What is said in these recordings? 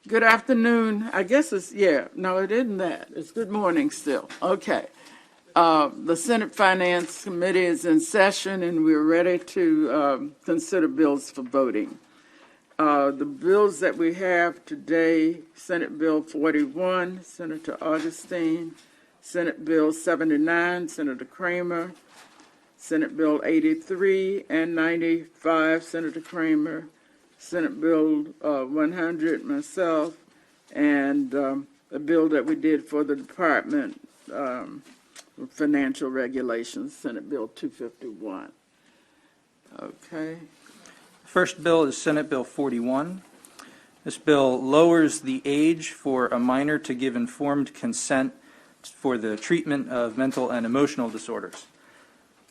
Good afternoon. I guess no, it isn't that. It's good morning still. Okay. The Senate Finance Committee is in session and we're ready to consider bills for voting. The bills that we have today, Senate Bill 41, Senator Augustine, Senate Bill 79, Senator Kramer, Senate Bill 83 and 95, Senator Kramer, Senate Bill 100, myself, and a bill that we did for the Department of Financial Regulations, Senate Bill 251. Okay. First bill is Senate Bill 41. This bill lowers the age for a minor to give informed consent for the treatment of mental and emotional disorders.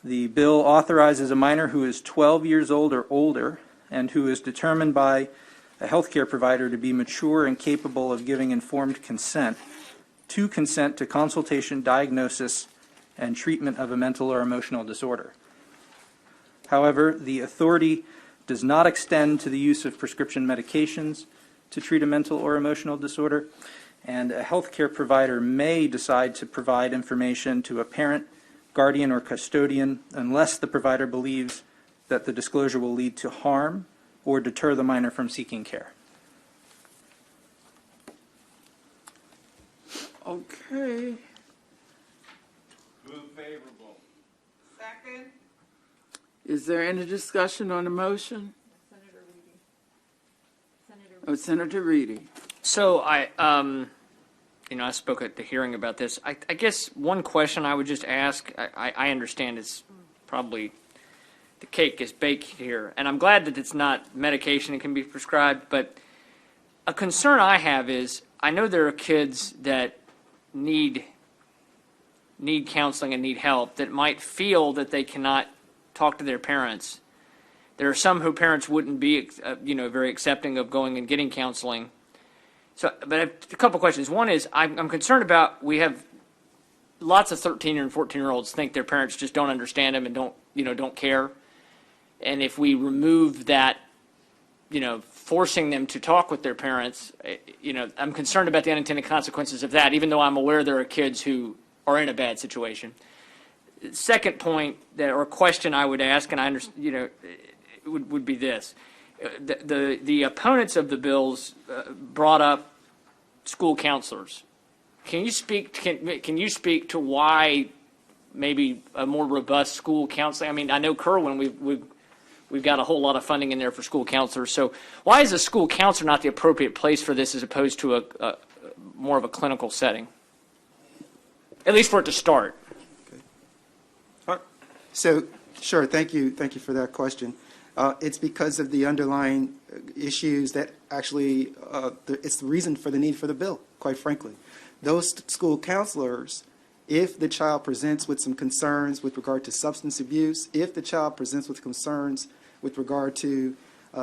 The bill authorizes a minor who is 12 years old or older and who is determined by a healthcare provider to be mature and capable of giving informed consent to consultation, diagnosis, and treatment of a mental or emotional disorder. However, the authority does not extend to the use of prescription medications to treat a mental or emotional disorder, and a healthcare provider may decide to provide information to a parent, guardian, or custodian unless the provider believes that the disclosure will lead to harm or deter the minor from seeking care. Okay. Move favorable. Second. Is there any discussion on the motion? Senator Reedy. Oh, Senator Reedy. So I spoke at the hearing about this. I guess one question I would just ask, I understand it's probably the cake is baked here, and I'm glad that it's not medication and can be prescribed, but a concern I have is I know there are kids that need counseling and need help that might feel that they cannot talk to their parents. There are some who parents wouldn't be, very accepting of going and getting counseling. So, but I have a couple questions. One is I'm concerned about we have lots of 13 and 14-year-olds think their parents just don't understand them and don't care. And if we remove that, forcing them to talk with their parents, I'm concerned about the unintended consequences of that, even though I'm aware there are kids who are in a bad situation. Second point or question I would ask, and I understand, would be this. The opponents of the bills brought up school counselors. Can you speak to why maybe a more robust school counseling? I mean, I know Kerwin, we've got a whole lot of funding in there for school counselors. So why is a school counselor not the appropriate place for this as opposed to a more of a clinical setting? At least for it to start. So, sure, thank you for that question. It's because of the underlying issues that actually, it's the reason for the need for the bill, quite frankly. Those school counselors, if the child presents with some concerns with regard to substance abuse, if the child presents with concerns with regard to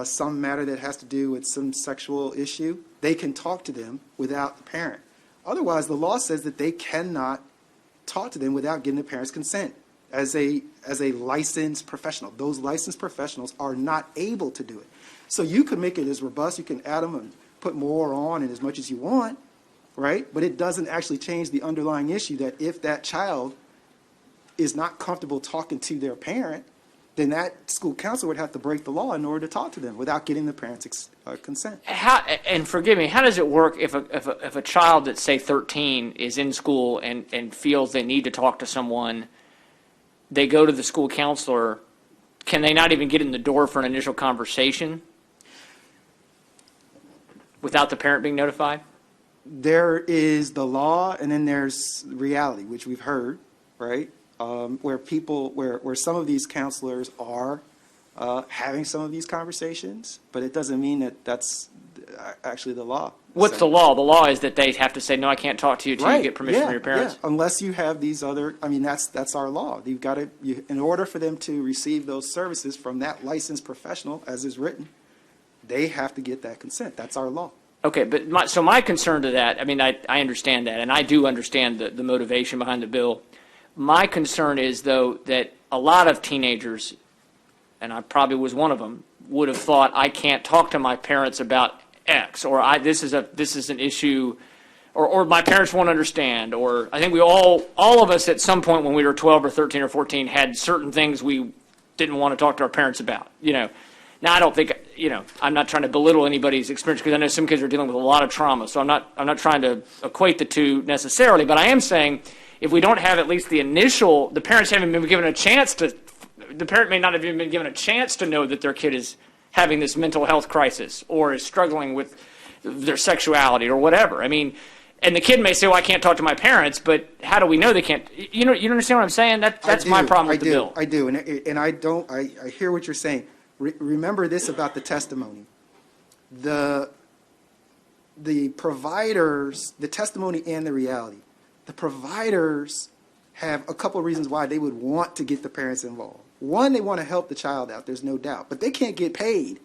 some matter that has to do with some sexual issue, they can talk to them without the parent. Otherwise, the law says that they cannot talk to them without getting the parent's consent. As a licensed professional, those licensed professionals are not able to do it. So you could make it as robust, you can add them and put more on and as much as you want, right? But it doesn't actually change the underlying issue that if that child is not comfortable talking to their parent, then that school counselor would have to break the law in order to talk to them without getting the parent's consent. And forgive me, how does it work if a child that's, say, 13 is in school and feels they need to talk to someone? They go to the school counselor, can they not even get in the door for an initial conversation without the parent being notified? There is the law, and then there's reality, which we've heard, right? Where some of these counselors are having some of these conversations, but it doesn't mean that that's actually the law. What's the law? The law is that they have to say, no, I can't talk to you until you get permission from your parents. Yeah. Unless you have these other, that's our law. You've got to, in order for them to receive those services from that licensed professional, as is written, they have to get that consent. That's our law. Okay, but my concern to that, I understand that, and I do understand the motivation behind the bill. My concern is, though, that a lot of teenagers, and I probably was one of them, would have thought, I can't talk to my parents about X, or this is an issue, or my parents won't understand, or I think we all of us at some point when we were 12 or 13 or 14 had certain things we didn't want to talk to our parents about, Now, I don't think, I'm not trying to belittle anybody's experience, because I know some kids are dealing with a lot of trauma, so I'm not trying to equate the two necessarily, but I am saying, if we don't have at least the parents haven't been given a chance to, the parent may not have even been given a chance to know that their kid is having this mental health crisis, or is struggling with their sexuality, or whatever. I mean, and the kid may say, well, I can't talk to my parents, but how do we know they can't? You understand what I'm saying? That's my problem with the bill. I do, and I hear what you're saying. Remember this about the testimony. The providers, the testimony and the reality. The providers have a couple of reasons why they would want to get the parents involved. One, they want to help the child out, there's no doubt. But they can't get paid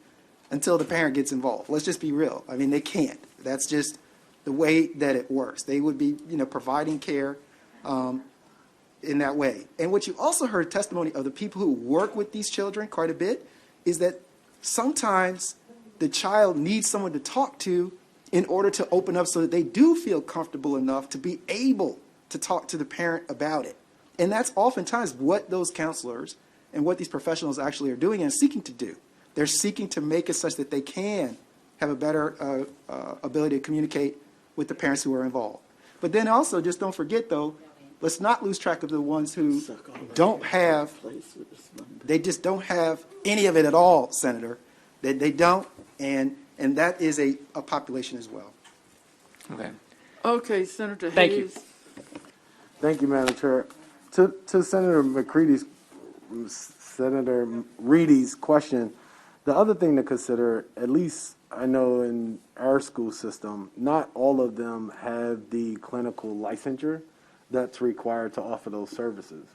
until the parent gets involved. Let's just be real. I mean, they can't. That's just the way that it works. They would be, providing care in that way. And what you also heard testimony of the people who work with these children quite a bit is that sometimes the child needs someone to talk to in order to open up so that they do feel comfortable enough to be able to talk to the parent about it. And that's oftentimes what those counselors and what these professionals actually are doing and seeking to do. They're seeking to make it such that they can have a better ability to communicate with the parents who are involved. But then also, just don't forget, though, let's not lose track of the ones who don't have, they just don't have any of it at all, Senator. They don't, and that is a population as well. Okay. Okay, Senator Thank you. Hayes. Thank you, Madam Chair. To Senator Reedy's question, the other thing to consider, at least I know in our school system, not all of them have the clinical licensure that's required to offer those services.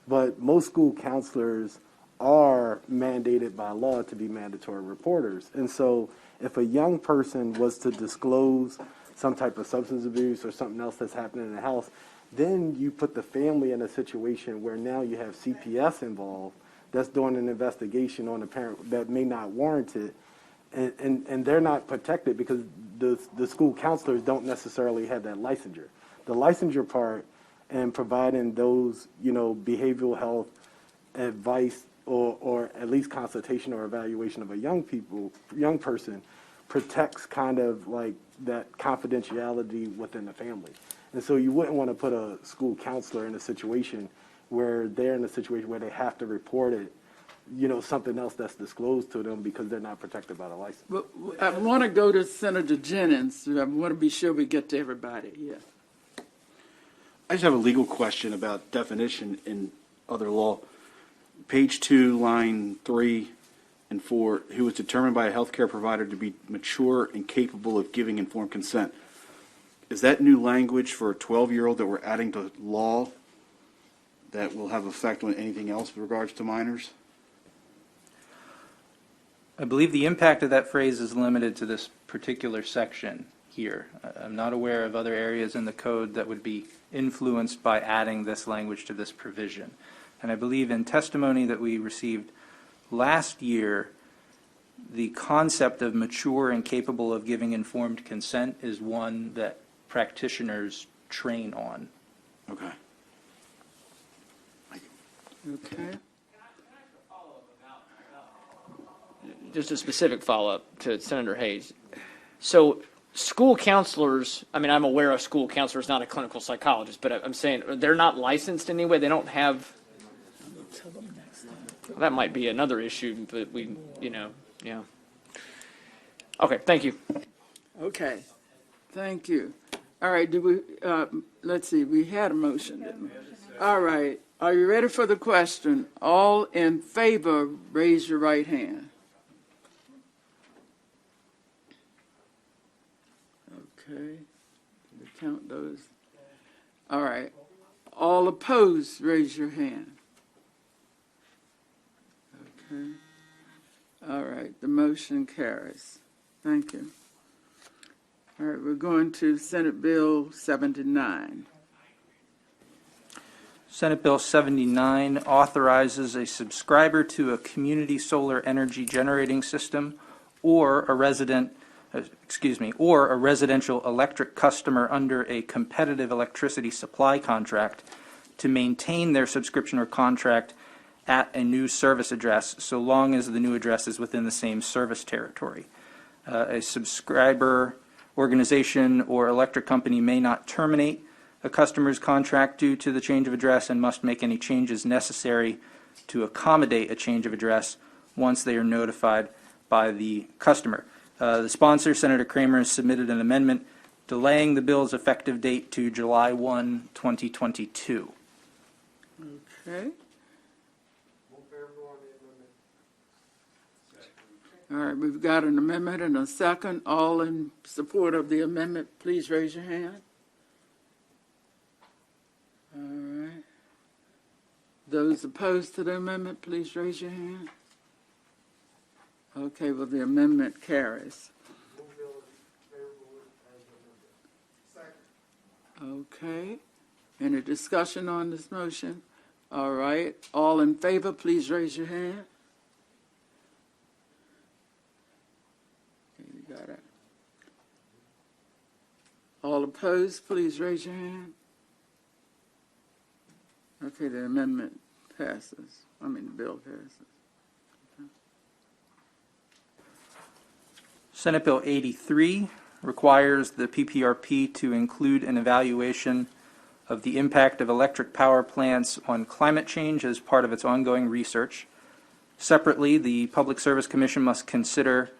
But most school counselors are mandated by law to be mandatory reporters. And so if a young person was to disclose some type of substance abuse or something else that's happening in the house, then you put the family in a situation where now you have CPS involved that's doing an investigation on the parent that may not warrant it. And they're not protected because the school counselors don't necessarily have that licensure. The licensure part and providing those, behavioral health advice or at least consultation or evaluation of a young person protects kind of like that confidentiality within the family. And so you wouldn't want to put a school counselor in a situation where they're in a situation where they have to report it, something else that's disclosed to them because they're not protected by the license. But I want to go to Senator Jennings. I want to be sure we get to everybody. Yeah. I just have a legal question about definition in other law. Page 2, line 3 and 4, who is determined by a healthcare provider to be mature and capable of giving informed consent. Is that new language for a 12-year-old that we're adding to law that will have effect on anything else with regards to minors? I believe the impact of that phrase is limited to this particular section here. I'm not aware of other areas in the code that would be influenced by adding this language to this provision. And I believe in testimony that we received last year, the concept of mature and capable of giving informed consent is one that practitioners train on. Okay. Okay. Just a specific follow-up to Senator Hayes. So school counselors, I'm aware of school counselors, not a clinical psychologist, but I'm saying they're not licensed anyway. They don't have, that might be another issue, but yeah. Okay, thank you. Okay. Thank you. All right. Let's see. We had a motion, didn't we? All right. Are you ready for the question? All in favor, raise your right hand. Okay. We count those. All right. All opposed, raise your hand. Okay. All right. The motion carries. Thank you. All right. We're going to Senate Bill 79. Senate Bill 79 authorizes a subscriber to a community solar energy generating system or a residential electric customer under a competitive electricity supply contract to maintain their subscription or contract at a new service address, so long as the new address is within the same service territory. A subscriber, organization, or electric company may not terminate a customer's contract due to the change of address and must make any changes necessary to accommodate a change of address once they are notified by the customer. The sponsor, Senator Kramer, has submitted an amendment delaying the bill's effective date to July 1, 2022. Okay. All right, we've got an amendment and a second. All in support of the amendment, please raise your hand. All right. Those opposed to the amendment, please raise your hand. Okay, well, the amendment carries. Okay. Any discussion on this motion? All right. All in favor, please raise your hand. Okay, you got it. All opposed, please raise your hand. Okay, the amendment passes. The bill passes. Senate Bill 83 requires the PPRP to include an evaluation of the impact of electric power plants on climate change as part of its ongoing research. Separately, the Public Service Commission must consider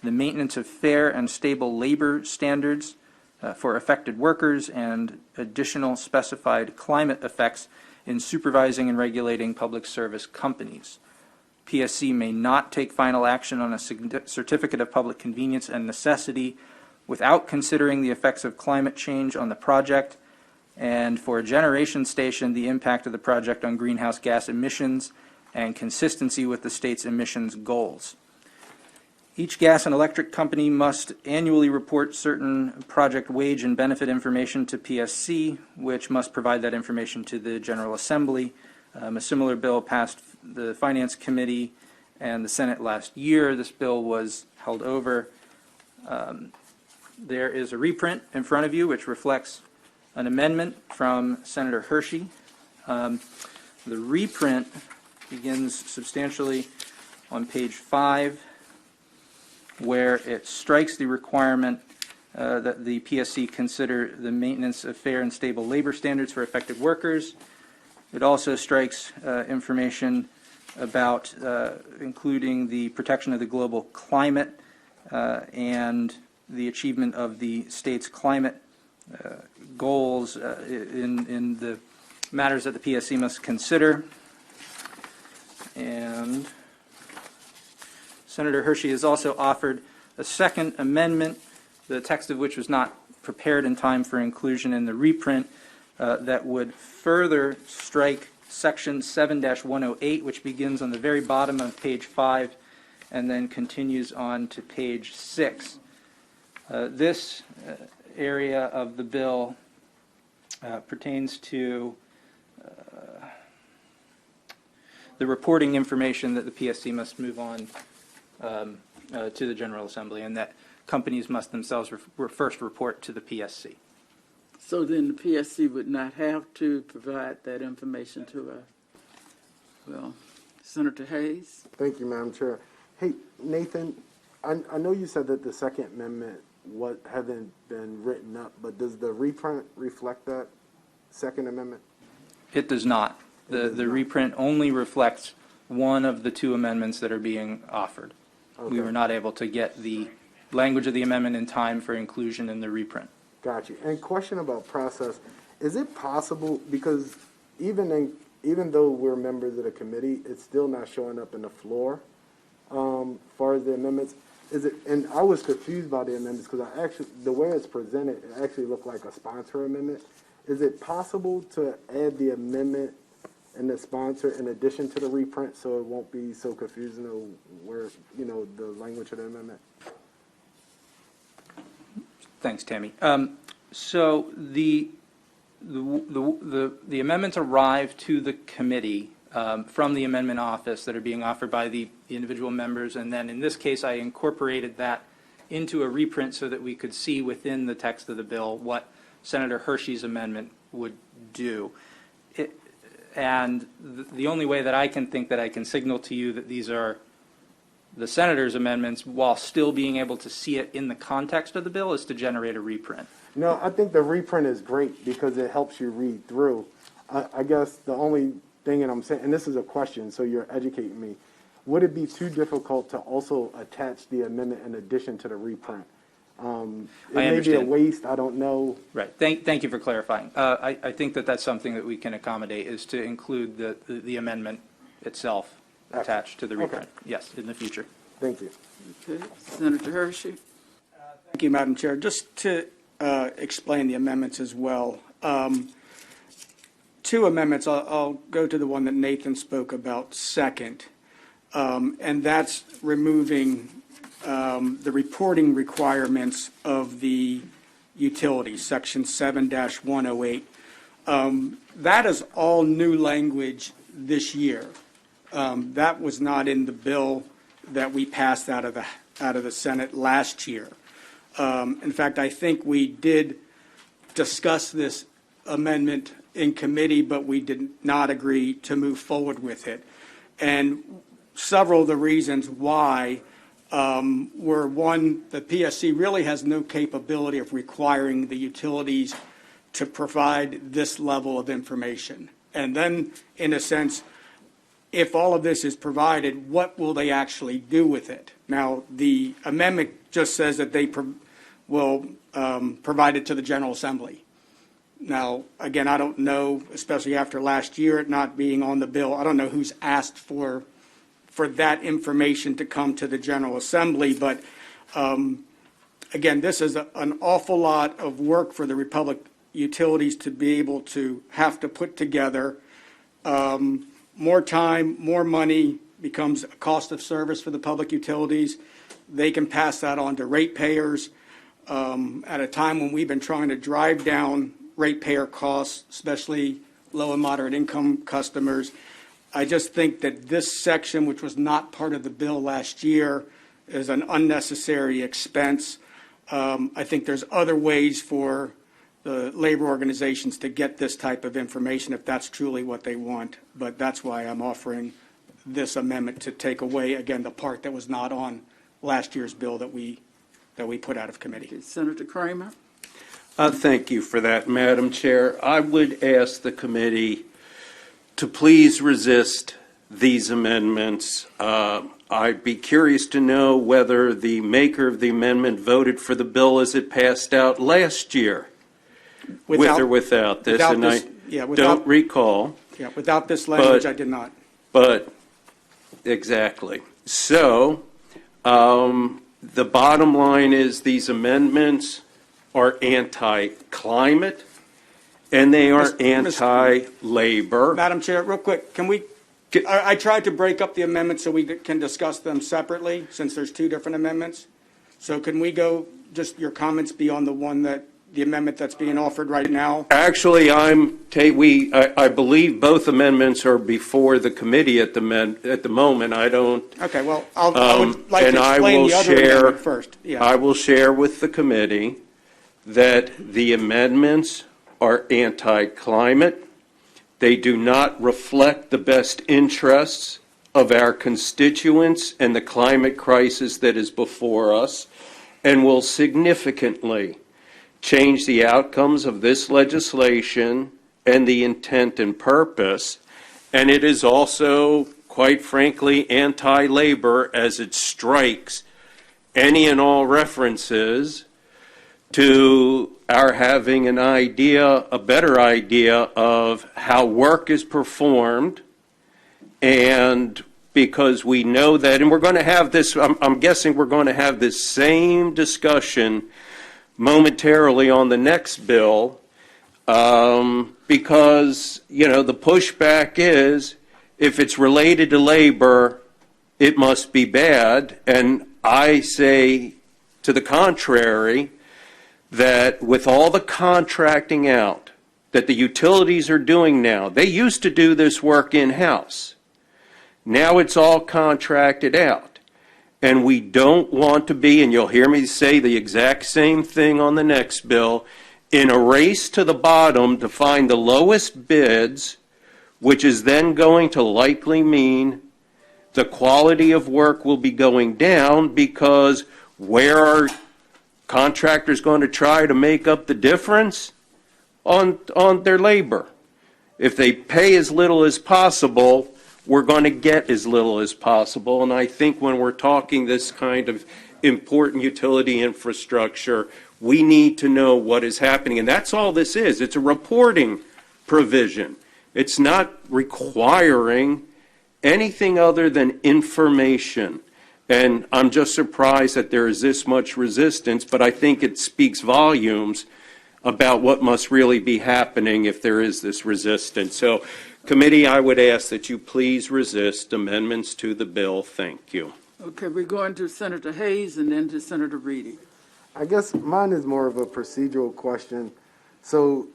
the maintenance of fair and stable labor standards for affected workers and additional specified climate effects in supervising and regulating public service companies. PSC may not take final action on a certificate of public convenience and necessity without considering the effects of climate change on the project, and for a generation station, the impact of the project on greenhouse gas emissions and consistency with the state's emissions goals. Each gas and electric company must annually report certain project wage and benefit information to PSC, which must provide that information to the General Assembly. A similar bill passed the Finance Committee and the Senate last year. This bill was held over. There is a reprint in front of you which reflects an amendment from Senator Hershey. The reprint begins substantially on page 5, where it strikes the requirement that the PSC consider the maintenance of fair and stable labor standards for affected workers. It also strikes information about including the protection of the global climate and the achievement of the state's climate goals in the matters that the PSC must consider. And Senator Hershey has also offered a second amendment, the text of which was not prepared in time for inclusion in the reprint, that would further strike section 7-108, which begins on the very bottom of page 5 and then continues on to page 6. This area of the bill pertains to the reporting information that the PSC must move on to the General Assembly, and that companies must themselves first report to the PSC. So then the PSC would not have to provide that information to us. Well, Senator Hayes? Thank you, Madam Chair. Hey, Nathan, I know you said that the Second Amendment hadn't been written up, but does the reprint reflect that Second Amendment? It does not. The reprint only reflects one of the two amendments that are being offered. Okay. We were not able to get the language of the amendment in time for inclusion in the reprint. Got you. And question about process, is it possible, because even though we're members of the committee, it's still not showing up in the floor, far as the amendments, and I was confused by the amendments because the way it's presented, it actually looked like a sponsor amendment. Is it possible to add the amendment and the sponsor in addition to the reprint so it won't be so confusing of where, the language of the amendment? Thanks, Tammy. So the The amendments arrive to the committee from the amendment office that are being offered by the individual members, and then in this case, I incorporated that into a reprint so that we could see within the text of the bill what Senator Hershey's amendment would do. And the only way that I can think that I can signal to you that these are the senator's amendments while still being able to see it in the context of the bill is to generate a reprint. No, I think the reprint is great because it helps you read through. I guess the only thing that I'm saying, and this is a question, so you're educating me, would it be too difficult to also attach the amendment in addition to the reprint? It may be a understand. waste, I don't know. Right. Thank you for clarifying. I think that that's something that we can accommodate, is to include the amendment itself attached to the reprint. Yes, in the future. Thank you. Okay, Senator Hershey? Thank you, Madam Chair. Just to explain the amendments as well. Two amendments. I'll go to the one that Nathan spoke about second, and that's removing the reporting requirements of the utilities, Section 7-108. That is all new language this year. That was not in the bill that we passed out of the Senate last year. In fact, I think we did discuss this amendment in committee, but we did not agree to move forward with it. And several of the reasons why were, one, the PSC really has no capability of requiring the utilities to provide this level of information. And then, in a sense, if all of this is provided, what will they actually do with it? Now, the amendment just says that they will provide it to the General Assembly. Now, again, I don't know, especially after last year, it not being on the bill, I don't know who's asked for that information to come to the General Assembly, but again, this is an awful lot of work for the Republic utilities to be able to have to put together. More time, more money becomes a cost of service for the public utilities. They can pass that on to ratepayers at a time when we've been trying to drive down ratepayer costs, especially low and moderate income customers. I just think that this section, which was not part of the bill last year, is an unnecessary expense. I think there's other ways for the labor organizations to get this type of information if that's truly what they want. But that's why I'm offering this amendment to take away, again, the part that was not on last year's bill that we put out of committee. Okay, Senator Kramer? Thank you for that, Madam Chair. I would ask the committee to please resist these amendments. I'd be curious to know whether the maker of the amendment voted for the bill as it passed out last year, with or without this. Without and this, I without, don't recall. Yeah, without this language, I did not. But, exactly. So, the bottom line is these amendments are anti-climate, and they are anti-labor. Madam Chair, real quick, can we, I tried to break up the amendments so we can discuss them separately, since there's two different amendments. So can we go, just your comments be on the amendment that's being offered right now? Actually, I believe both amendments are before the committee at the moment. I don't. Okay, well, I would like to And I explain will the other share. amendment first. Yeah. I will share with the committee that the amendments are anti-climate. They do not reflect the best interests of our constituents and the climate crisis that is before us, and will significantly change the outcomes of this legislation and the intent and purpose. And it is also, quite frankly, anti-labor, as it strikes any and all references to our having an idea, a better idea of how work is performed. And because we know that, and we're going to have this, I'm guessing we're going to have this same discussion momentarily on the next bill, because, the pushback is, if it's related to labor, it must be bad. And I say to the contrary, that with all the contracting out that the utilities are doing now. They used to do this work in-house. Now it's all contracted out. And we don't want to be, and you'll hear me say the exact same thing on the next bill, in a race to the bottom to find the lowest bids, which is then going to likely mean the quality of work will be going down, because where are contractors going to try to make up the difference? On their labor. If they pay as little as possible, we're going to get as little as possible. And I think when we're talking this kind of important utility infrastructure, we need to know what is happening. And that's all this is. It's a reporting provision. It's not requiring anything other than information. And I'm just surprised that there is this much resistance, but I think it speaks volumes about what must really be happening if there is this resistance. So, committee, I would ask that you please resist amendments to the bill. Thank you. Okay, we're going to Senator Hayes and then to Senator Reedy. I guess mine is more of a procedural question. So,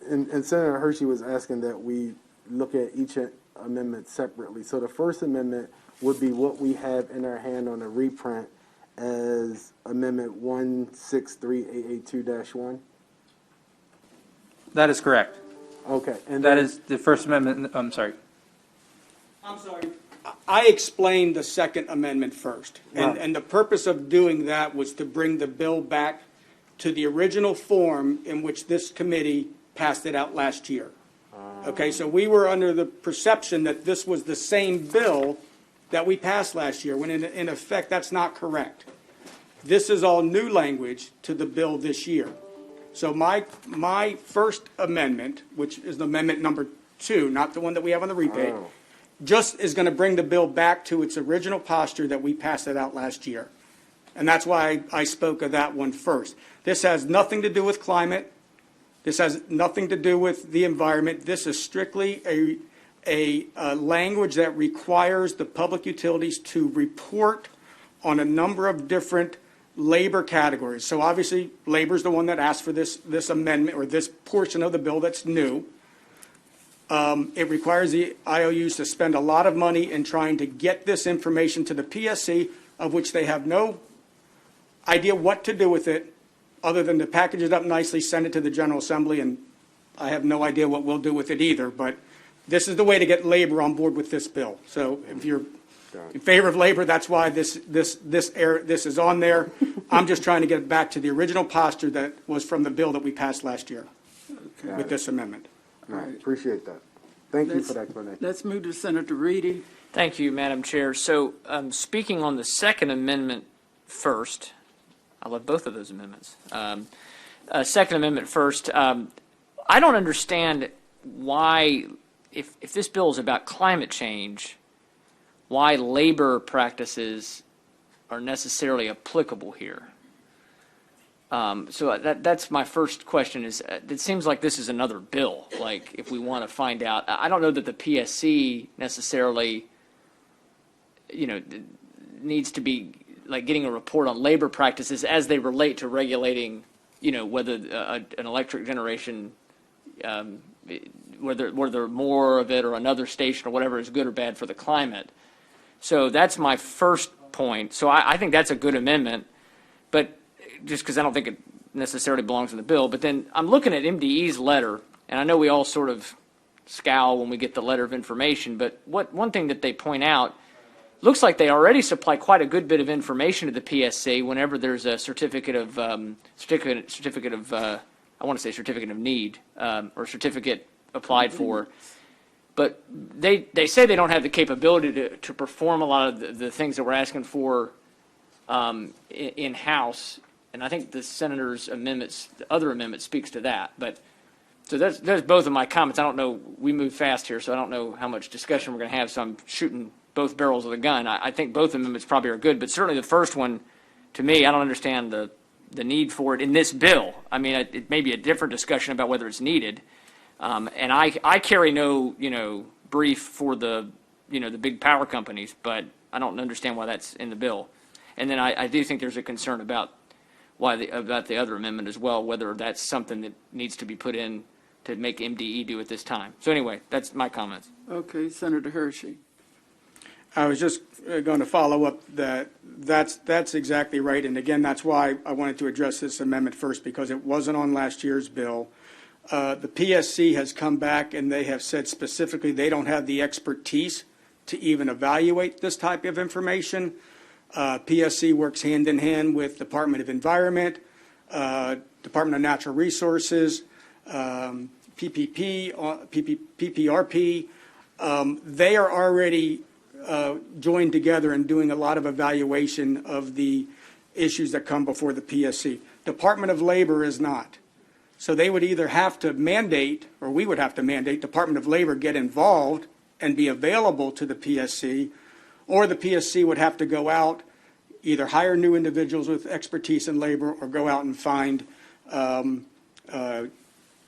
and Senator Hershey was asking that we look at each amendment separately. So the first amendment would be what we have in our hand on a reprint as Amendment 163882-1. That is correct. Okay, and That then- is the First Amendment, I'm sorry. I'm sorry. I explained the Second Amendment first. Right. And the purpose of doing that was to bring the bill back to the original form in which this committee passed it out last year. Okay, so we were under the perception that this was the same bill that we passed last year, when in effect, that's not correct. This is all new language to the bill this year. So my first amendment, which is amendment number 2, not the one that we have on the repay, just is going to bring the bill back to its original posture that we passed it out last year. And that's why I spoke of that one first. This has nothing to do with climate. This has nothing to do with the environment. This is strictly a language that requires the public utilities to report on a number of different labor categories. So obviously, labor is the one that asked for this amendment or this portion of the bill that's new. It requires the IOUs to spend a lot of money in trying to get this information to the PSC, of which they have no idea what to do with it, other than to package it up nicely, send it to the General Assembly, and I have no idea what we'll do with it either. But this is the way to get labor on board with this bill. So if you're in favor of labor, that's why this is on there. I'm just trying to get it back to the original posture that was from the bill that we passed last year with this amendment. All right, appreciate that. Thank you for the explanation. Let's move to Senator Reedy. Thank you, Madam Chair. So, speaking on the Second Amendment first, I love both of those amendments. Second Amendment first, I don't understand why, if this bill is about climate change, why labor practices are necessarily applicable here. So that's my first question is, it seems like this is another bill, like if we want to find out. I don't know that the PSC necessarily, needs to be like getting a report on labor practices as they relate to regulating, whether an electric generation, whether more of it or another station or whatever is good or bad for the climate. So that's my first point. So I think that's a good amendment, but just because I don't think it necessarily belongs in the bill. But then I'm looking at MDE's letter, and I know we all sort of scowl when we get the letter of information, but one thing that they point out, looks like they already supply quite a good bit of information to the PSC whenever there's a certificate of need or certificate applied for. But they say they don't have the capability to perform a lot of the things that we're asking for in-house. And I think the senator's amendments, the other amendment speaks to that. But so there's both of my comments. I don't know, we move fast here, so I don't know how much discussion we're going to have, so I'm shooting both barrels of the gun. I think both amendments probably are good, but certainly the first one, to me, I don't understand the need for it in this bill. I mean, it may be a different discussion about whether it's needed. And I carry no, brief for the big power companies, but I don't understand why that's in the bill. And then I do think there's a concern about about the other amendment as well, whether that's something that needs to be put in to make MDE do at this time. So anyway, that's my comments. Okay, Senator Hershey. I was just going to follow up that that's exactly right. And again, that's why I wanted to address this amendment first, because it wasn't on last year's bill. The PSC has come back and they have said specifically they don't have the expertise to even evaluate this type of information. PSC works hand in hand with Department of Environment, Department of Natural Resources, PPRP. They are already joined together and doing a lot of evaluation of the issues that come before the PSC. Department of Labor is not. So they would either have to mandate, or we would have to mandate, Department of Labor get involved and be available to the PSC, or the PSC would have to go out, either hire new individuals with expertise in labor, or go out and find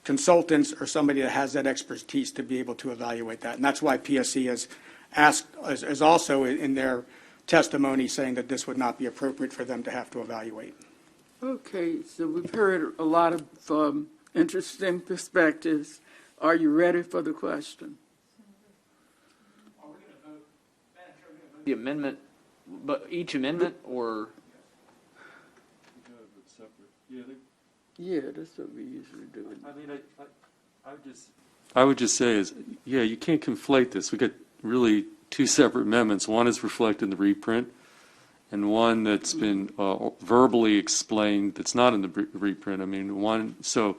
consultants or somebody that has that expertise to be able to evaluate that. And that's why PSC has asked, is also in their testimony saying that this would not be appropriate for them to have to evaluate. Okay, so we've heard a lot of interesting perspectives. Are you ready for the question? The amendment, but each amendment, or? Yeah, that's what we usually do. I would just say is, yeah, you can't conflate this. We got really two separate amendments. One is reflected in the reprint, and one that's been verbally explained that's not in the reprint. I mean, so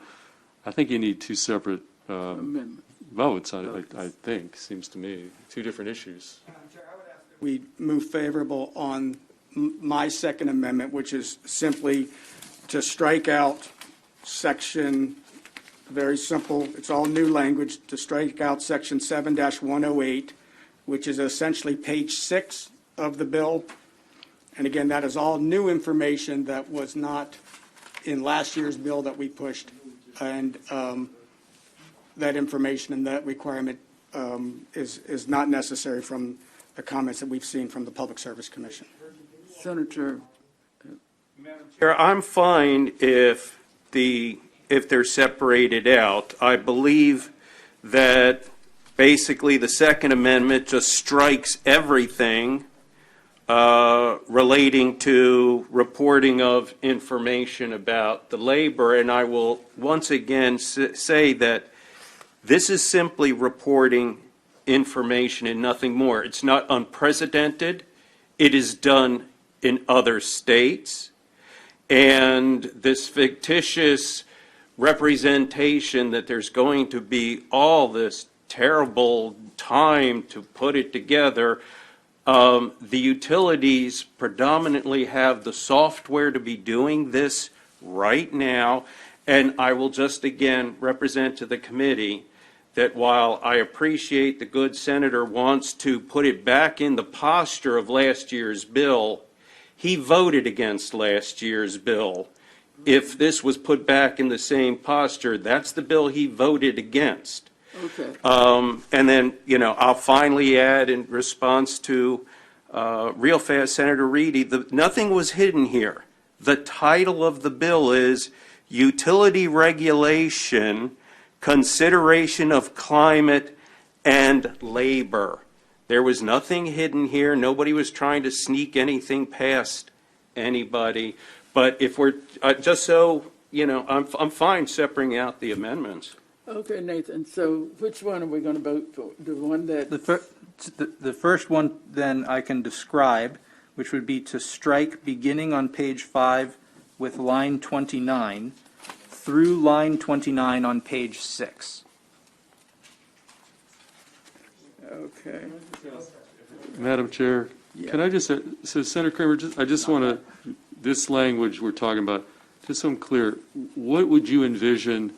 I think you need two separate votes, I think, seems to me. Two different issues. We move favorable on my second amendment, which is simply to strike out section, very simple, it's all new language, to strike out section 7-108, which is essentially page 6 of the bill. And again, that is all new information that was not in last year's bill that we pushed. And that information and that requirement is not necessary from the comments that we've seen from the Public Service Commission. Senator. I'm fine if they're separated out. I believe that basically the Second Amendment just strikes everything relating to reporting of information about the labor, and I will once again say that this is simply reporting information and nothing more. It's not unprecedented. It is done in other states. And this fictitious representation that there's going to be all this terrible time to put it together, the utilities predominantly have the software to be doing this right now. And I will just again represent to the committee that while I appreciate the good senator wants to put it back in the posture of last year's bill, he voted against last year's bill. If this was put back in the same posture, that's the bill he voted against. Okay. And then, I'll finally add in response to real fast, Senator Reedy, nothing was hidden here. The title of the bill is Utility Regulation, Consideration of Climate and Labor. There was nothing hidden here. Nobody was trying to sneak anything past anybody. But if we're just so, I'm fine separating out the amendments. Okay, Nathan, so which one are we going to vote for? The one that... The first one then I can describe, which would be to strike beginning on page 5 with line 29 through line 29 on page 6. Okay. Madam Chair, can I just, so Senator Kramer, I just want to, this language we're talking about, just so I'm clear, what would you envision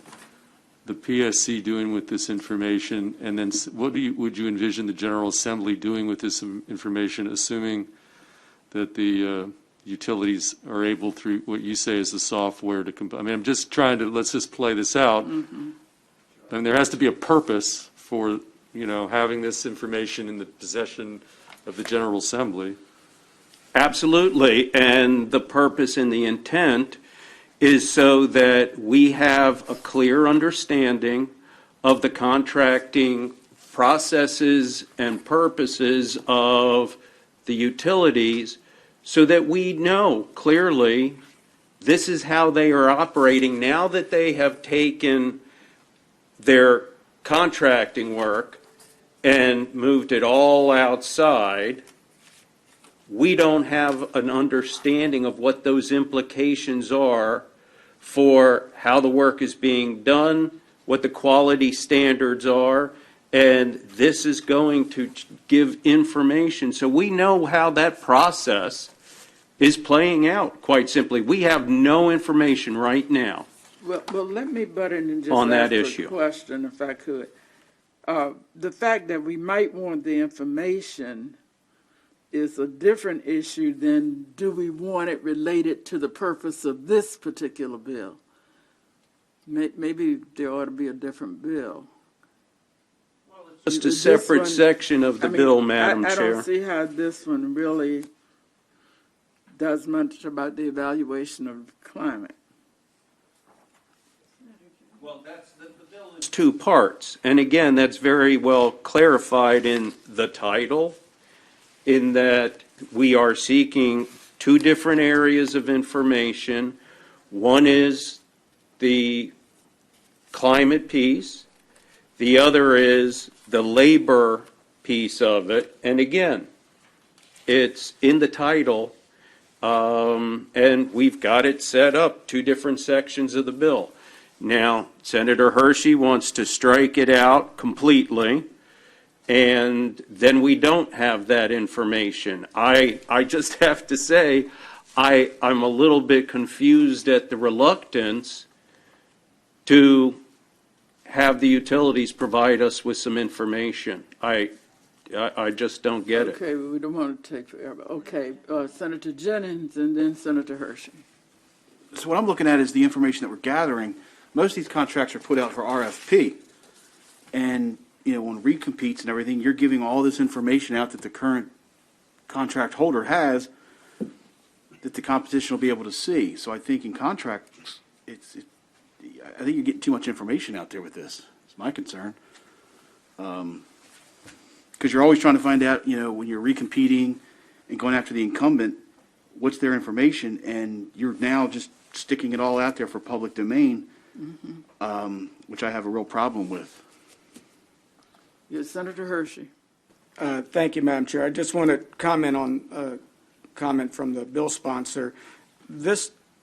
the PSC doing with this information, and then what would you envision the General Assembly doing with this information, assuming that the utilities are able, through what you say is the software, to I mean, I'm just trying to, let's just play this out. Mm-hmm. I mean, there has to be a purpose for, having this information in the possession of the General Assembly. Absolutely, and the purpose and the intent is so that we have a clear understanding of the contracting processes and purposes of the utilities so that we know clearly this is how they are operating now that they have taken their contracting work and moved it all outside. We don't have an understanding of what those implications are for how the work is being done, what the quality standards are, and this is going to give information. So we know how that process is playing out, quite simply. We have no information right now. Well, let me butt in and just On that ask a issue. question, if I could. The fact that we might want the information is a different issue than do we want it related to the purpose of this particular bill? Maybe there ought to be a different bill. Just a This separate one- section of the I mean, bill, Madam I Chair. don't see how this one really does much about the evaluation of climate. Well, the bill is two parts. And again, that's very well clarified in the title, in that we are seeking two different areas of information. One is the climate piece. The other is the labor piece of it. And again, it's in the title, and we've got it set up, two different sections of the bill. Now, Senator Hershey wants to strike it out completely, and then we don't have that information. I just have to say, I'm a little bit confused at the reluctance to have the utilities provide us with some information. I just don't get it. Okay, we don't want to take forever. Okay, Senator Jennings and then Senator Hershey. So what I'm looking at is the information that we're gathering. Most of these contracts are put out for RFP. And, you know, when recompetes and everything, you're giving all this information out that the current contract holder has that the competition will be able to see. So I think in contracts, I think you're getting too much information out there with this. It's my concern. Because you're always trying to find out, you know, when you're recompeting and going after the incumbent, what's their information, and you're now just sticking it all out there for public domain, which I have a real problem with. Yes, Senator Hershey. Thank you, Madam Chair. I just want to comment on a comment from the bill sponsor.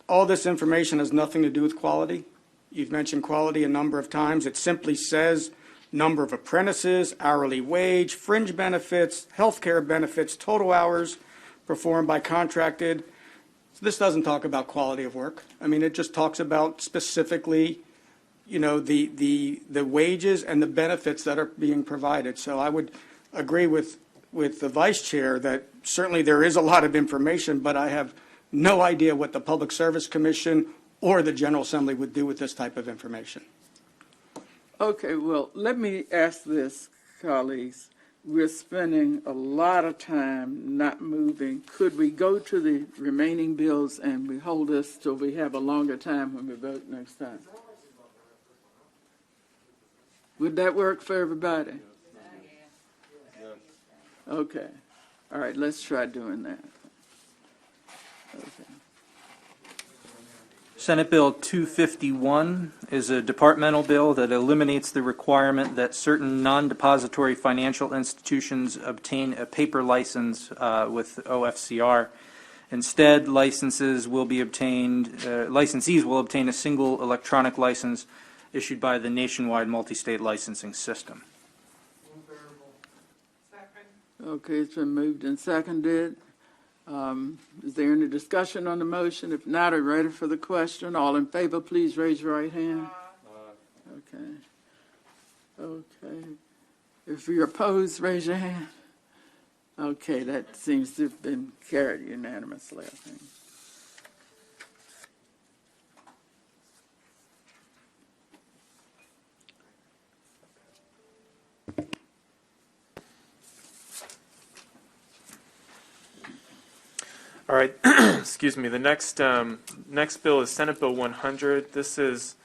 All this information has nothing to do with quality. You've mentioned quality a number of times. It simply says number of apprentices, hourly wage, fringe benefits, health care benefits, total hours performed by contracted. So this doesn't talk about quality of work. I mean, it just talks about specifically, you know, the wages and the benefits that are being provided. So I would agree with the vice chair that certainly there is a lot of information, but I have no idea what the Public Service Commission or the General Assembly would do with this type of information. Okay, well, let me ask this, colleagues. We're spending a lot of time not moving. Could we go to the remaining bills and we hold this till we have a longer time when we vote next time? Would that work for everybody? Okay. All right, let's try doing that. Okay. Senate Bill 251 is a departmental bill that eliminates the requirement that certain non-depository financial institutions obtain a paper license with OFCR. Instead, licensees will obtain a single electronic license issued by the nationwide multi-state licensing system. Okay, it's been moved and seconded. Is there any discussion on the motion? If not, are you ready for the question? All in favor, please raise your right hand. Okay. Okay. If you're opposed, raise your hand. Okay, that seems to have been carried unanimously, I think. All right, excuse me. The next bill is Senate Bill 100. This is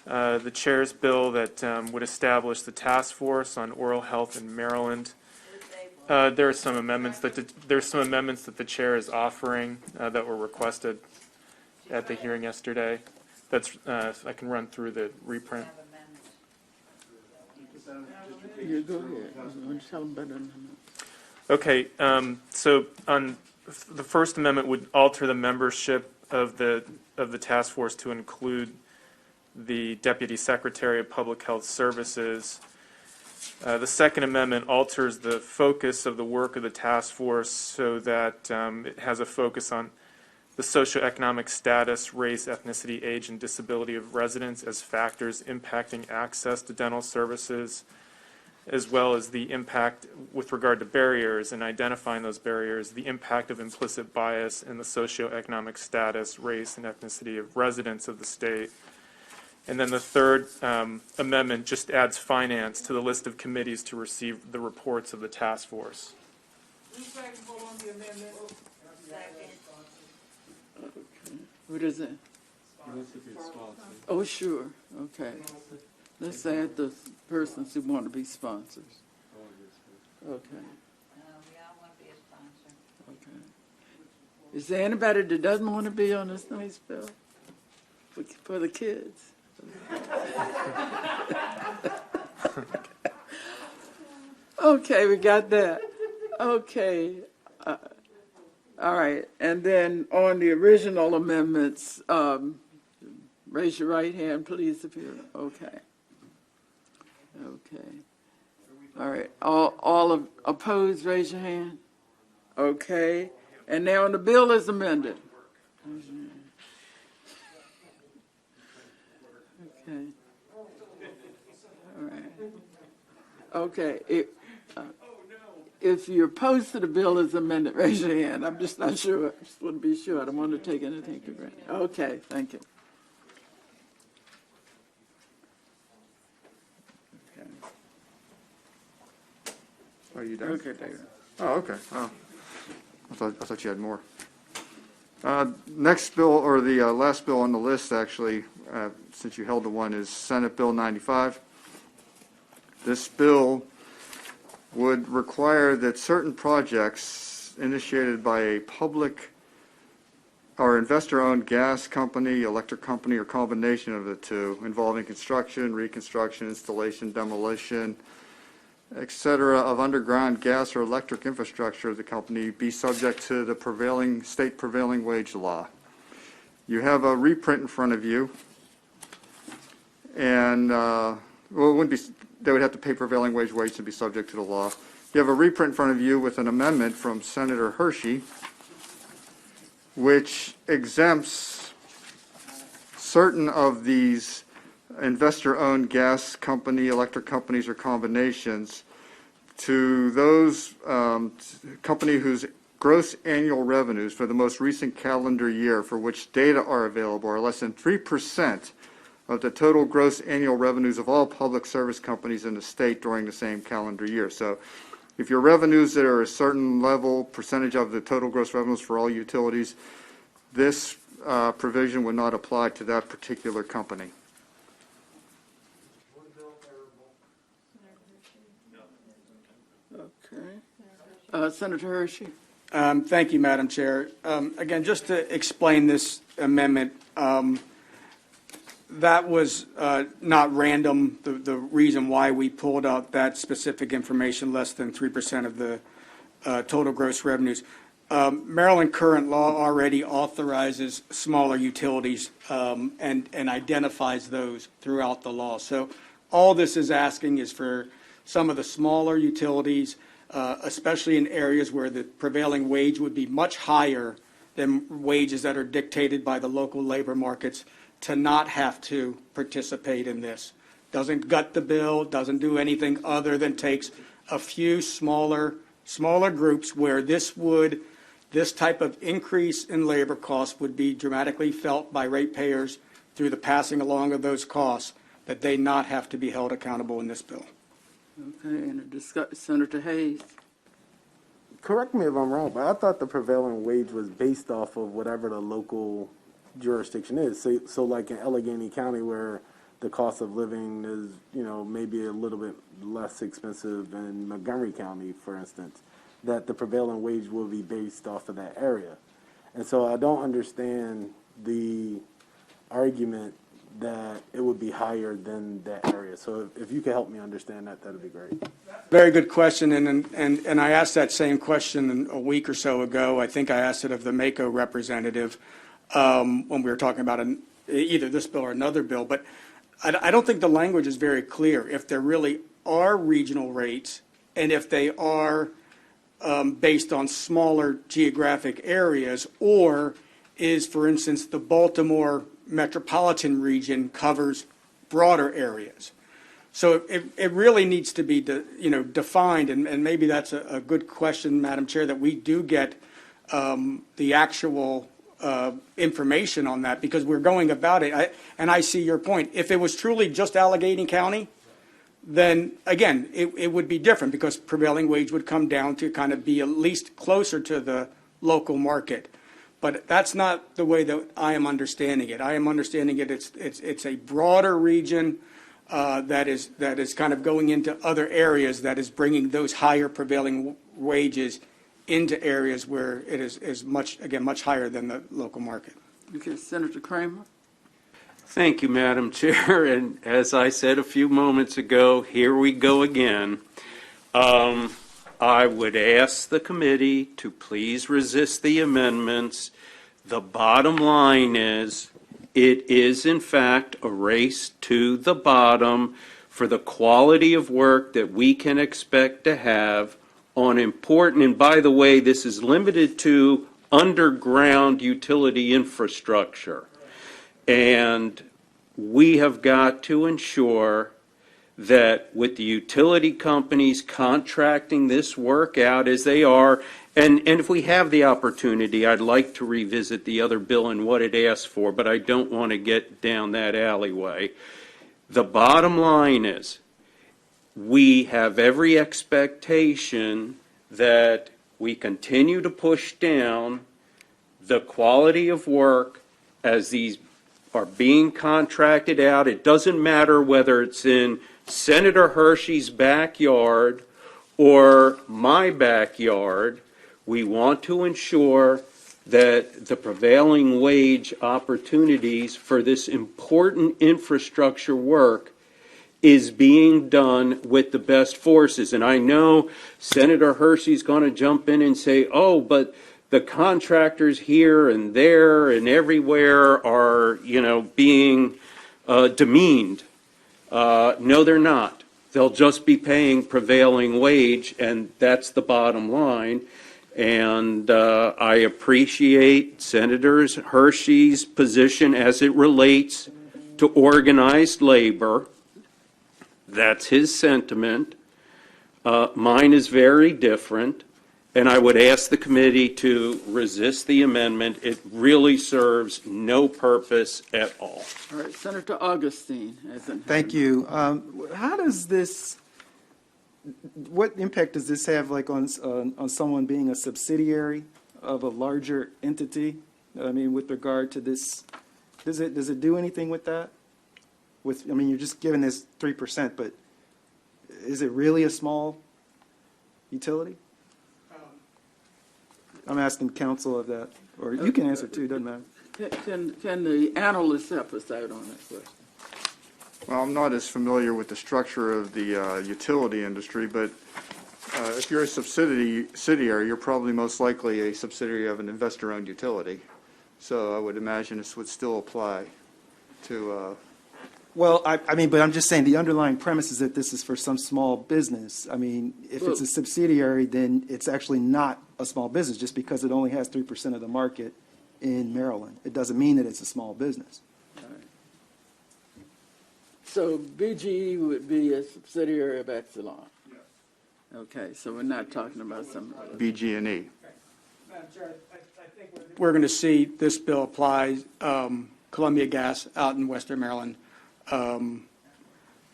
the chair's bill that would establish the task force on oral health in Maryland. There are some amendments that the chair is offering that were requested at the hearing yesterday. That's I can run through the reprint. You go ahead. Tell them better than Okay, so on the First Amendment would alter the membership of the task force to include the Deputy Secretary of Public Health Services. The Second Amendment alters the focus of the work of the task force so that it has a focus on the socioeconomic status, race, ethnicity, age, and disability of residents as factors impacting access to dental services, as well as the impact with regard to barriers and identifying those barriers, the impact of implicit bias in the socioeconomic status, race, and ethnicity of residents of the state. And then the Third Amendment just adds finance to the list of committees to receive the reports of the task force. what is it? Oh, sure. Okay. Let's add the persons who want to be sponsors. Okay. Okay. Is there anybody that doesn't want to be on this nice bill? For the kids? Okay, we got that. Okay. All right. And then on the original amendments, raise your right hand, please, if you're okay. Okay. All right. All opposed, raise your hand. Okay. And now the bill is amended. Okay. All right. Okay. If you're opposed to the bill as amended, raise your hand. I'm just not sure. I just want to be sure. I don't want to take anything for granted. Okay. Thank you. Okay. Are you done? Okay, David. Oh, okay. Oh, I thought you had more. Next bill, or the last bill on the list, actually, since you held the one, is Senate Bill 95. This bill would require that certain projects initiated by a public or investor-owned gas company, electric company, or combination of the two, involving construction, reconstruction, installation, demolition, etc., of underground gas or electric infrastructure of the company be subject to the state prevailing wage law. You have a reprint in front of you, and well, it wouldn't be. They would have to pay prevailing wage to be subject to the law. You have a reprint in front of you with an amendment from Senator Hershey, which exempts certain of these investor-owned gas company, electric companies, or combinations to those company whose gross annual revenues for the most recent calendar year for which data are available are less than 3% of the total gross annual revenues of all public service companies in the state during the same calendar year. So if your revenues that are a certain level, percentage of the total gross revenues for all utilities, this provision would not apply to that particular company. Okay. Senator Hershey. Thank you, Madam Chair. Again, just to explain this amendment, that was not random. The reason why we pulled out that specific information, less than 3% of the total gross revenues. Maryland current law already authorizes smaller utilities and identifies those throughout the law. So all this is asking is for some of the smaller utilities, especially in areas where the prevailing wage would be much higher than wages that are dictated by the local labor markets, to not have to participate in this. Doesn't gut the bill, doesn't do anything other than takes a few smaller groups where this type of increase in labor costs would be dramatically felt by ratepayers through the passing along of those costs, that they not have to be held accountable in this bill. Okay, and Senator Hayes. Correct me if I'm wrong, but I thought the prevailing wage was based off of whatever the local jurisdiction is. So like in Allegheny County, where the cost of living is, maybe a little bit less expensive in Montgomery County, for instance, that the prevailing wage will be based off of that area. And so I don't understand the argument that it would be higher than that area. So if you could help me understand that, that'd be great. Very good question, and I asked that same question a week or so ago. I think I asked it of the MACO representative when we were talking about either this bill or another bill. But I don't think the language is very clear. If there really are regional rates, and if they are based on smaller geographic areas, or is, for instance, the Baltimore metropolitan region covers broader areas. So it really needs to be defined, and maybe that's a good question, Madam Chair, that we do get the actual information on that, because we're going about it. And I see your point. If it was truly just Allegheny County, then again, it would be different, because prevailing wage would come down to kind of be at least closer to the local market. But that's not the way that I am understanding it. I am understanding it, it's a broader region that is kind of going into other areas, that is bringing those higher prevailing wages into areas where it is much higher than the local market. Okay, Senator Kramer. Thank you, Madam Chair. And as I said a few moments ago, here we go again. I would ask the committee to please resist the amendments. The bottom line is, it is in fact a race to the bottom for the quality of work that we can expect to have on important, and by the way, this is limited to underground utility infrastructure. And we have got to ensure that with the utility companies contracting this work out as they are, and if we have the opportunity, I'd like to revisit the other bill and what it asks for, but I don't want to get down that alleyway. The bottom line is, we have every expectation that we continue to push down the quality of work as these are being contracted out. It doesn't matter whether it's in Senator Hershey's backyard or my backyard. We want to ensure that the prevailing wage opportunities for this important infrastructure work is being done with the best forces. And I know Senator Hershey's going to jump in and say, oh, but the contractors here and there and everywhere are, being demeaned. No, they're not. They'll just be paying prevailing wage, and that's the bottom line. And I appreciate Senator Hershey's position as it relates to organized labor. That's his sentiment. Mine is very different, and I would ask the committee to resist the amendment. It really serves no purpose at all. All right, Senator Augustine. Thank you. How does this, what impact does this have, like, on someone being a subsidiary of a larger entity? I mean, with regard to this, does it do anything with that? You're just giving this 3%, but is it really a small utility? I'm asking counsel of that, or you can answer too, doesn't matter. Can the analyst help us out on that question? Well, I'm not as familiar with the structure of the utility industry, but if you're a subsidiary, you're probably most likely a subsidiary of an investor-owned utility. So I would imagine this would still apply to. Well, but I'm just saying the underlying premise is that this is for some small business. I mean, if it's a subsidiary, then it's actually not a small business just because it only has 3% of the market in Maryland. It doesn't mean that it's a small business. All right. So BGE would be a subsidiary of Exelon? Yes. Okay, so we're not talking about some. BG&E. Madam Chair, I think we're going to see this bill apply Columbia Gas out in Western Maryland.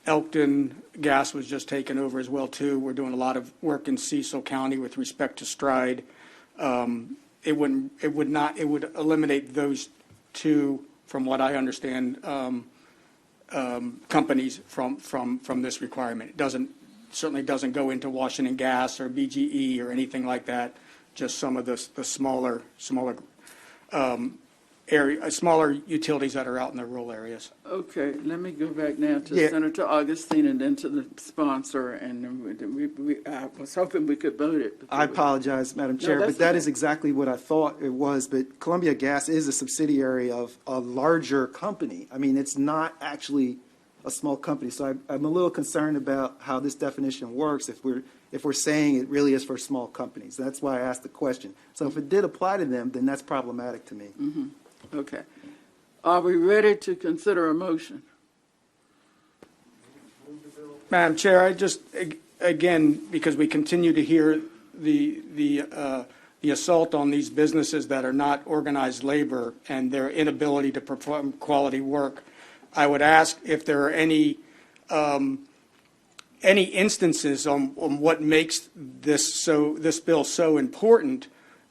Elkton Gas was just taken over as well too. We're doing a lot of work in Cecil County with respect to Stride. It would eliminate those two, from what I understand, companies from this requirement. It certainly doesn't go into Washington Gas or BGE or anything like that, just some of the smaller smaller utilities that are out in the rural areas. Okay, let me go back now to Yeah. Senator Augustine and then to the sponsor, and then I was hoping we could vote it. I apologize, Madam Chair, that's but that okay. is exactly what I thought it was. But Columbia Gas is a subsidiary of a larger company. I mean, it's not actually a small company. So I'm a little concerned about how this definition works if we're saying it really is for small companies. That's why I asked the question. So if it did apply to them, then that's problematic to me. Okay. Are we ready to consider a motion? Madam Chair, I just, again, because we continue to hear the assault on these businesses that are not organized labor and their inability to perform quality work, I would ask if there are any instances on what makes this bill so important.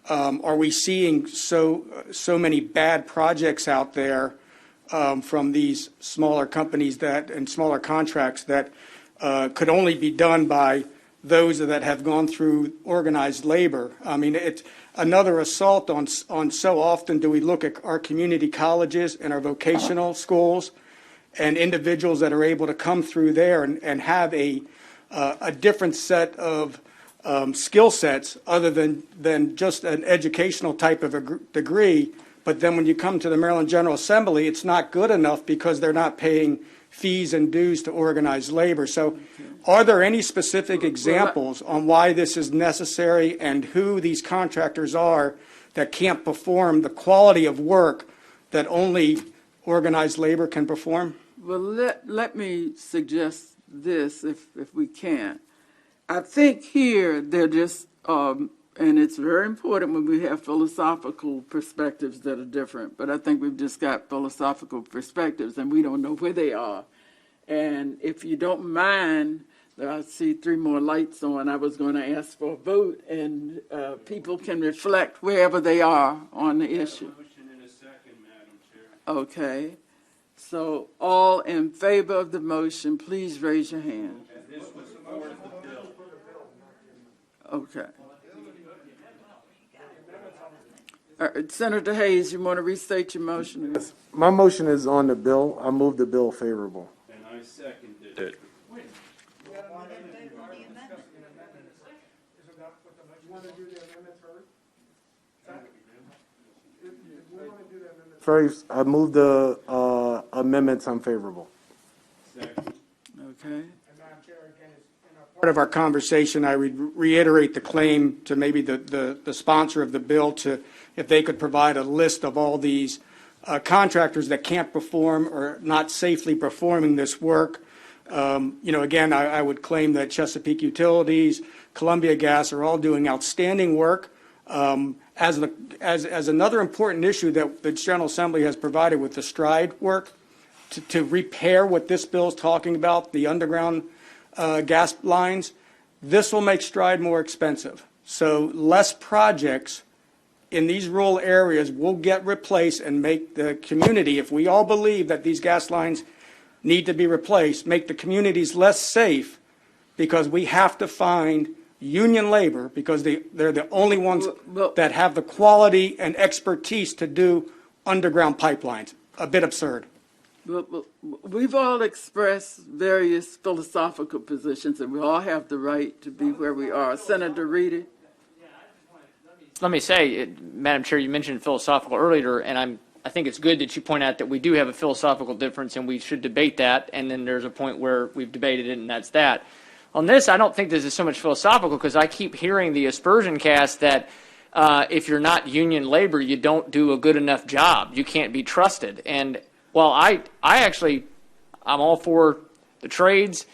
Are we seeing so many bad projects out there from these smaller companies and smaller contracts that could only be done by those that have gone through organized labor? I mean, it's another assault on so often do we look at our community colleges and our vocational schools and individuals that are able to come through there and have a different set of skill sets other than just an educational type of a degree. But then when you come to the Maryland General Assembly, it's not good enough because they're not paying fees and dues to organized labor. So are there any specific examples on why this is necessary and who these contractors are that can't perform the quality of work that only organized labor can perform? Well, let me suggest this, if we can. I think here they're just, and it's very important when we have philosophical perspectives that are different, but I think we've just got philosophical perspectives and we don't know where they are. And if you don't mind, I see 3 more lights on. I was going to ask for a vote, and people can reflect wherever they are on the issue. Okay. So all in favor of the motion, please raise your hand. Okay. Senator Hayes, you want to restate your motion? My motion is on the bill. I move the bill favorable. And I seconded it. First, I move the amendments unfavorable. Okay. Part of our conversation, I would reiterate the claim to maybe the sponsor of the bill to, if they could provide a list of all these contractors that can't perform or not safely performing this work. Again, I would claim that Chesapeake Utilities, Columbia Gas are all doing outstanding work. As another important issue that the General Assembly has provided with the STRIDE work to repair what this bill is talking about, the underground gas lines, this will make STRIDE more expensive. So less projects in these rural areas will get replaced and make the community, if we all believe that these gas lines need to be replaced, make the communities less safe, because we have to find union labor because they're the only ones that have the quality and expertise to do underground pipelines. A bit absurd. We've all expressed various philosophical positions, and we all have the right to be where we are. Senator Reedy? Let me say, Madam Chair, you mentioned philosophical earlier, and I think it's good that you point out that we do have a philosophical difference, and we should debate that, and then there's a point where we've debated it, and that's that. On this, I don't think this is so much philosophical, because I keep hearing the aspersion cast that if you're not union labor, you don't do a good enough job. You can't be trusted. And while I'm all for the trades.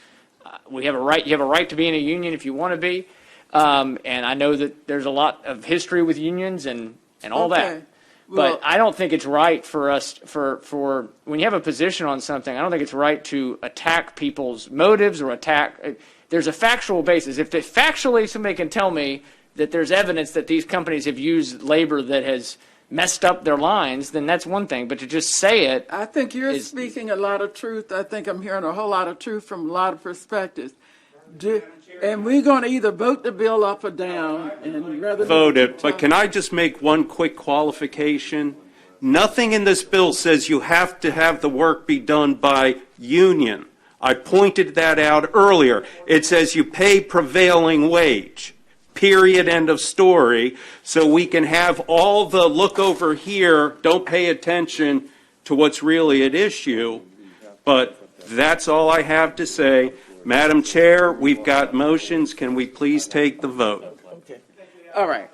You have a right to be in a union if you want to be. And I know that there's a lot of history with unions and all that. But I don't think it's right for us, for when you have a position on something, I don't think it's right to attack people's motives or there's a factual basis. If factually somebody can tell me that there's evidence that these companies have used labor that has messed up their lines, then that's one thing. But to just say it, I think you're is- speaking a lot of truth. I think I'm hearing a whole lot of truth from a lot of perspectives. And we're going to either vote the bill up or down, and rather Vote it, but can I just make one quick qualification? Nothing in this bill says you have to have the work be done by union. I pointed that out earlier. It says you pay prevailing wage, period, end of story, so we can have all the look over here, don't pay attention to what's really at issue, but that's all I have to say. Madam Chair, we've got motions. Can we please take the vote? All right.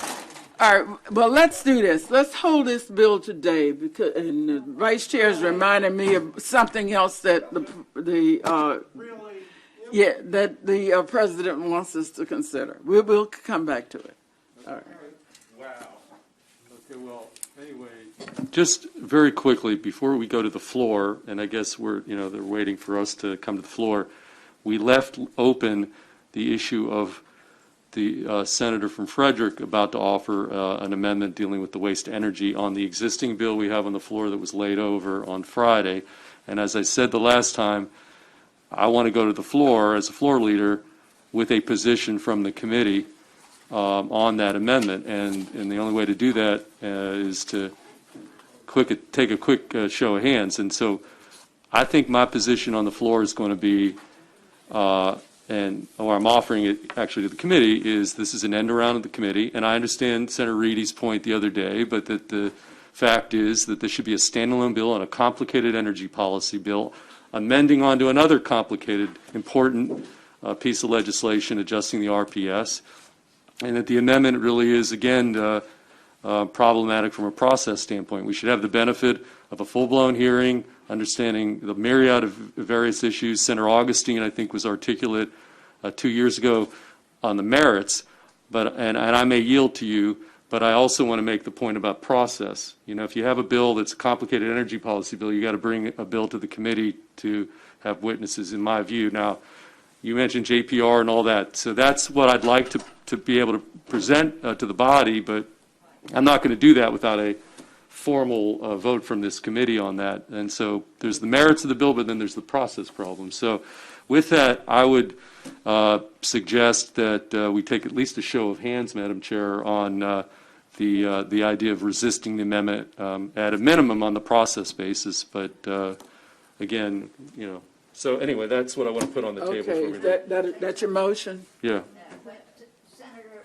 All right. Well, let's do this. Let's hold this bill today because, and the vice chair is reminding me of something else that the president wants us to consider. We'll come back to it. All right. Wow. Okay, well, anyway, just very quickly, before we go to the floor, and I guess they're waiting for us to come to the floor, we left open the issue of the senator from Frederick about to offer an amendment dealing with the waste energy on the existing bill we have on the floor that was laid over on Friday. And as I said the last time, I want to go to the floor as a floor leader with a position from the committee on that amendment. And the only way to do that is to take a quick show of hands. And so I think my position on the floor is going to be or I'm offering it actually to the committee, is this is an end around of the committee. And I understand Senator Reedy's point the other day, but that the fact is that this should be a standalone bill on a complicated energy policy bill, amending onto another complicated, important piece of legislation, adjusting the RPS. And that the amendment really is, again, problematic from a process standpoint. We should have the benefit of a full-blown hearing, understanding the myriad of various issues. Senator Augustine, I think, was articulate 2 years ago on the merits, and I may yield to you, but I also want to make the point about process. You know, if you have a bill that's a complicated energy policy bill, you got to bring a bill to the committee to have witnesses, in my view. Now, you mentioned JPR and all that, so that's what I'd like to be able to present to the body, but I'm not going to do that without a formal vote from this committee on that. And so there's the merits of the bill, but then there's the process problem. So with that, I would suggest that we take at least a show of hands, Madam Chair, on the idea of resisting the amendment at a minimum on the process basis. But again, so anyway, that's what I want to put on the table. Okay, that's your motion? Yeah. Senator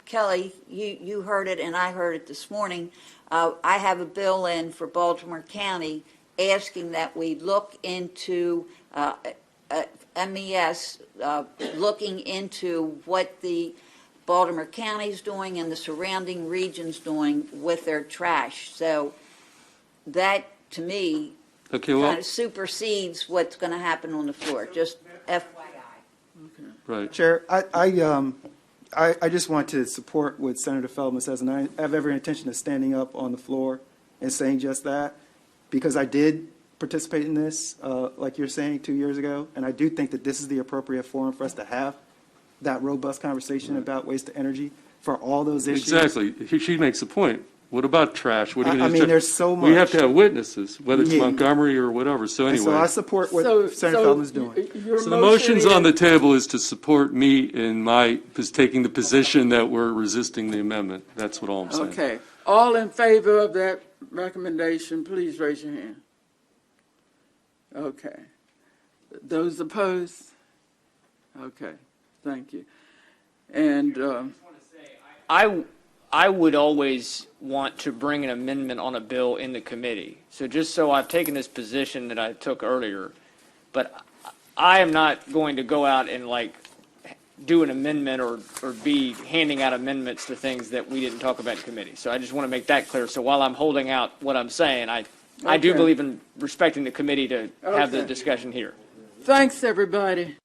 Kelly, you heard it and I heard it this morning. I have a bill in for Baltimore County asking that we look into MES, looking into what the Baltimore County is doing and the surrounding regions doing with their trash. So that, to me, kind of supersedes what's going to happen on the floor. Just FYI. Right. Chair, I just want to support what Senator Feldman says, and I have every intention of standing up on the floor and saying just that, because I did participate in this, like you're saying, 2 years ago, and I do think that this is the appropriate forum for us to have that robust conversation about waste to energy for all those issues. Exactly. She makes a point. What about trash? What are you I gonna mean, there's so much. We have to have witnesses, whether it's Yeah. Montgomery or whatever. So And anyway. so I support what Senator Feldman's doing. So the motion's on the table is to support me in taking the position that we're resisting the amendment. That's what all I'm saying. Okay. All in favor of that recommendation, please raise your hand. Okay. Those opposed? Okay. Thank you. And I would always want to bring an amendment on a bill in the committee. So just so I've taken this position that I took earlier, but I am not going to go out and do an amendment or be handing out amendments to things that we didn't talk about in committee. So I just want to make that clear. So while I'm holding out what I'm saying, I do Okay. believe in respecting the committee to have the Okay. discussion here. thanks, everybody.